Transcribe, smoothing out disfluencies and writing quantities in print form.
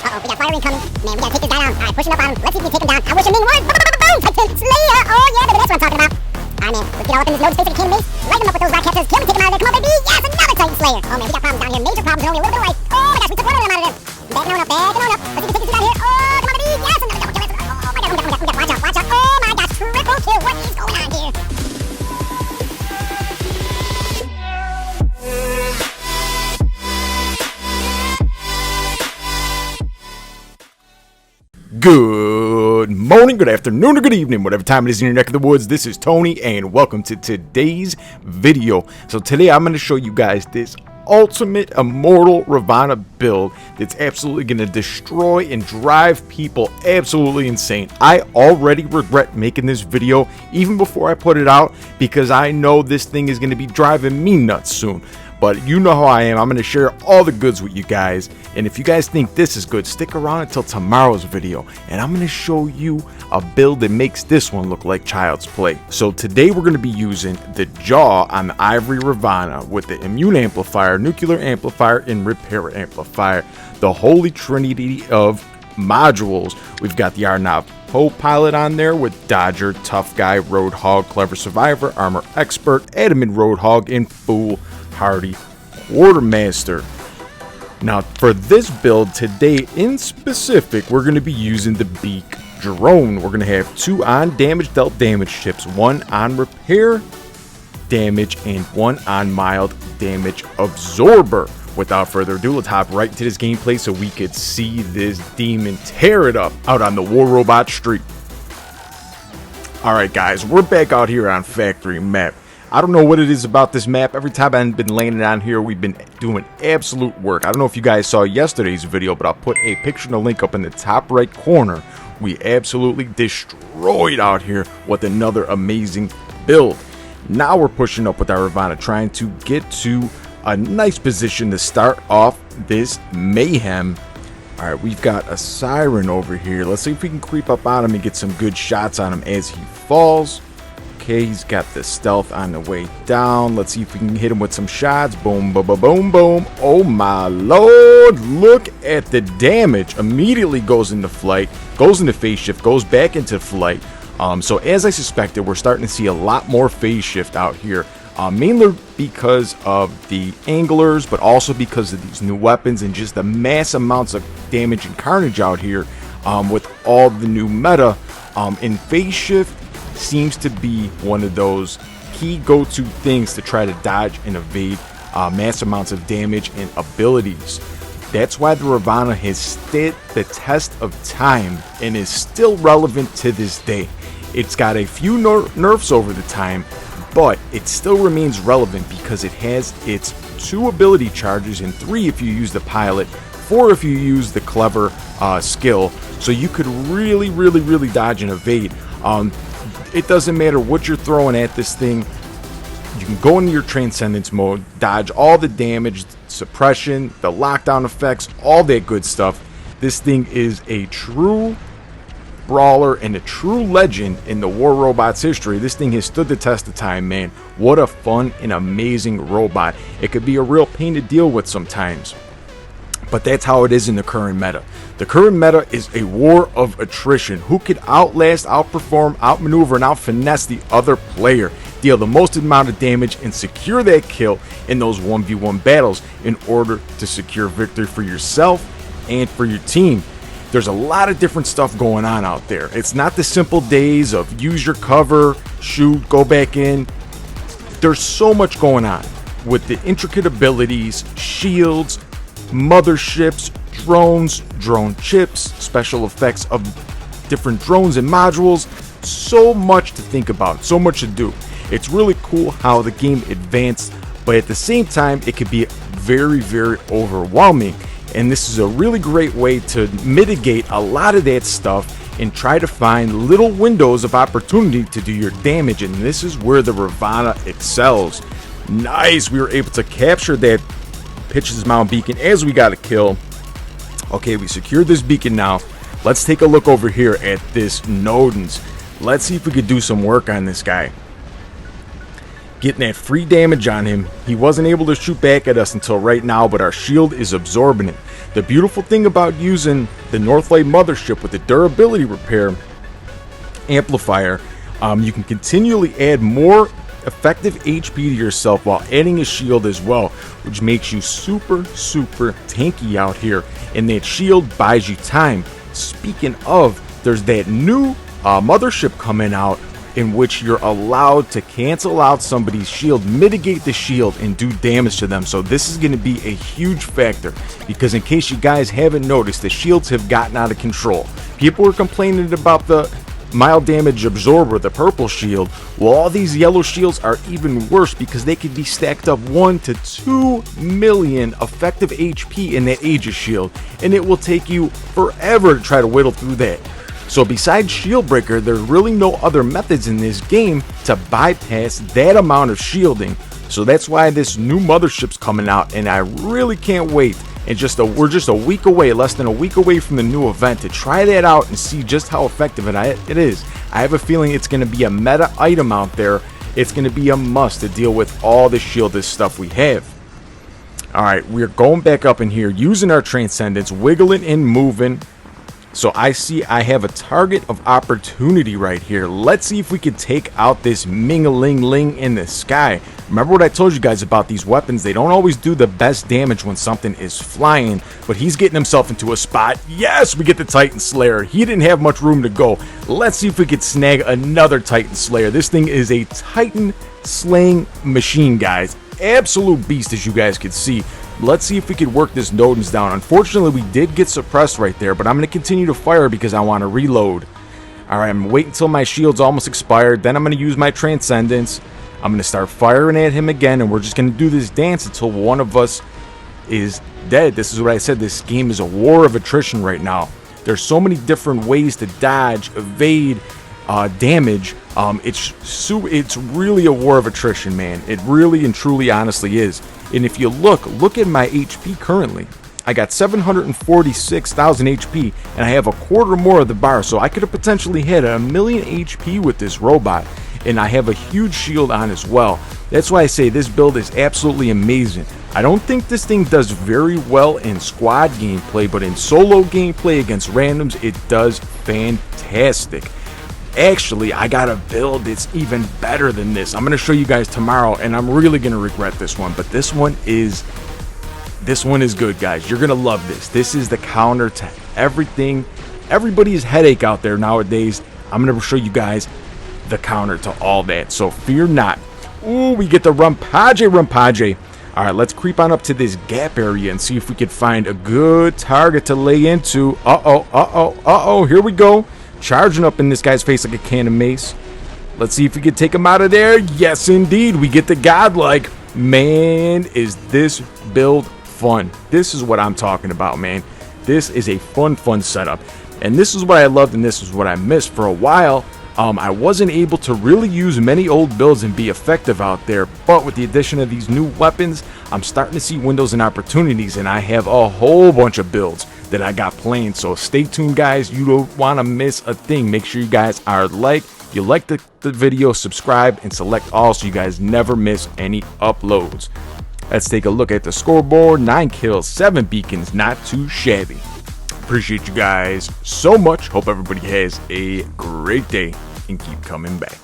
Uh-oh, we got fire incoming. Man, we gotta take this guy down. Alright, pushing up on him. Let's see if we can take him down. I wish him in one. Boom! Titan Slayer! Oh, yeah, baby, that's what I'm talking about. Alright, man, let's get all up in this node space like a king mace. Light him up with those rock catchers. Can we take him out of there? Come on, baby! Yes, another Titan Slayer! Oh, man, we got problems down here. Major problems. They're only a little bit away. Oh, my gosh, we took one of them out of there. Backing on up, backing on up. Let's see if we can take this dude out here. Oh, come on, baby! Yes, another double kill. Oh, my God. Watch out, watch out. Oh, my gosh, triple kill. What is going on here? Good morning, good afternoon, or good evening, whatever time it is in your neck of the woods. This is Tony, and welcome to today's video. So today I'm going to show you guys this ultimate immortal Ravana build that's absolutely going to destroy and drive people absolutely insane. I already regret making this video even before I put it out because I know this thing is going to be driving me nuts soon. But you know how I am. I'm going to share all the goods with you guys. And if you guys think this is good, stick around until tomorrow's video. And I'm going to show you a build that makes this one look like child's play. So today we're going to be using the jaw on the Ivory Ravana with the Immune Amplifier, Nuclear Amplifier, and Repair Amplifier. The holy trinity of modules. We've got the Arnav Pilot on there with Dodger, Tough Guy, Roadhog, Clever Survivor, Armor Expert, Adamant Roadhog, and Fool Hardy Quartermaster. Now for this build today in specific, we're going to be using the Beak Drone. We're going to have 2 on damage dealt damage chips, 1 on repair damage and 1 on mild damage absorber. Without further ado, let's hop right into this gameplay so we could see this demon tear it up out on the War Robot street. Alright guys, we're back out here on Factory Map. I don't know what it is about this map. Every time I've been landing on here, we've been doing absolute work. I don't know if you guys saw yesterday's video, but I'll put a picture and a link up in the top right corner. We absolutely destroyed out here with another amazing build. Now we're pushing up with our Ravana, trying to get to a nice position to start off this mayhem. All right, we've got a Siren over here. Let's see if we can creep up on him and get some good shots on him as he falls. Okay, he's got the stealth on the way down. Let's see if we can hit him with some shots. Boom, boom, boom, boom, boom. Oh my lord, look at the damage. Immediately goes into flight, goes into phase shift, goes back into flight. So as I suspected, we're starting to see a lot more phase shift out here. Mainly because of the anglers, but also because of these new weapons and just the mass amounts of damage and carnage out here with all the new meta. In phase shift seems to be one of those key go-to things to try to dodge and evade mass amounts of damage and abilities. That's why the Ravana has stood the test of time and is still relevant to this day. It's got a few nerfs over the time, but it still remains relevant because it has its 2 ability charges and 3 if you use the pilot, 4 if you use the clever skill, so you could really dodge and evade. It doesn't matter what you're throwing at this thing. You can go into your Transcendence mode, dodge all the damage, suppression, the lockdown effects, all that good stuff. This thing is a true brawler and a true legend in the War Robots history. This thing has stood the test of time, man. What a fun and amazing robot. It could be a real pain to deal with sometimes, but that's how it is in the current meta. The current meta is a war of attrition. Who could outlast, outperform, outmaneuver, and outfinesse the other player, deal the most amount of damage, and secure that kill in those 1v1 battles in order to secure victory for yourself and for your team. There's a lot of different stuff going on out there. It's not the simple days of use your cover, shoot, go back in. There's so much going on with the intricate abilities, shields, motherships, drones, drone chips, special effects of different drones and modules. So much to think about, so much to do. It's really cool how the game advanced, but at the same time it could be very overwhelming, and this is a really great way to mitigate a lot of that stuff and try to find little windows of opportunity to do your damage, and this is where the Ravana excels. Nice, we were able to capture that Pitches Mound beacon as we got a kill. Okay, we secured this beacon now. Let's take a look over here at this Nodens. Let's see if we could do some work on this guy. getting that free damage on him. He wasn't able to shoot back at us until right now, but our shield is absorbing it. The beautiful thing about using the Northlight Mothership with the durability repair amplifier, you can continually add more effective HP to yourself while adding a shield as well, which makes you super tanky out here, and that shield buys you time. Speaking of, there's that new mothership coming out in which you're allowed to cancel out somebody's shield, mitigate the shield, and do damage to them. So this is going to be a huge factor, because in case you guys haven't noticed, the shields have gotten out of control. People were complaining about the mild damage absorber, the purple shield. Well, all these yellow shields are even worse because they could be stacked up 1 to 2 million effective HP in that Aegis shield, and it will take you forever to try to whittle through that. So besides shield breaker, there's really no other methods in this game to bypass that amount of shielding. So that's why this new mothership's coming out, and I really can't wait. And we're just a week away, less than a week away from the new event, to try that out and see just how effective it is. I have a feeling it's going to be a meta item out there. It's going to be a must to deal with all the shielded stuff we have. Alright, we're going back up in here, using our Transcendence, wiggling and moving. So I see I have a target of opportunity right here. Let's see if we can take out this Ming-a-ling-ling in the sky. Remember what I told you guys about these weapons? They don't always do the best damage when something is flying, but he's getting himself into a spot. Yes, we get the Titan Slayer. He didn't have much room to go. Let's see if we could snag another Titan Slayer. This thing is a Titan slaying machine, guys. Absolute beast, as you guys can see. Let's see if we could work this Nodens down. Unfortunately, we did get suppressed right there, but I'm going to continue to fire because I want to reload. Alright, I'm waiting until my shield's almost expired. Then I'm going to use my Transcendence. I'm going to start firing at him again, and we're just going to do this dance until one of us is dead. This is what I said. This game is a war of attrition right now. There's so many different ways to dodge, evade, damage. It's really a war of attrition, man. It really and truly honestly is. And if you look at my HP currently. I got 746,000 HP, and I have a quarter more of the bar, so I could have potentially hit 1,000,000 HP with this robot. And I have a huge shield on as well. That's why I say this build is absolutely amazing. I don't think this thing does very well in squad gameplay, but in solo gameplay against randoms, it does fantastic. Actually, I got a build that's even better than this. I'm going to show you guys tomorrow, and I'm really going to regret this one, but this one is good, guys. You're going to love this. This is the counter to everything, everybody's headache out there nowadays. I'm going to show you guys the counter to all that, so fear not. Ooh, we get the Rumpage. All right, let's creep on up to this gap area and see if we can find a good target to lay into. Here we go. Charging up in this guy's face like a can of mace. Let's see if we can take him out of there. Yes, indeed. We get the godlike. Man, is this build fun. This is what I'm talking about, man. This is a fun setup. And this is what I loved, and this is what I missed. For a while, I wasn't able to really use many old builds and be effective out there. But with the addition of these new weapons, I'm starting to see windows and opportunities. And I have a whole bunch of builds that I got planned, so stay tuned, guys. You don't want to miss a thing. Make sure you guys are like the video, subscribe, and select all so you guys never miss any uploads. Let's take a look at the scoreboard. 9 kills, 7 beacons, not too shabby. Appreciate you guys so much. Hope everybody has a great day and keep coming back.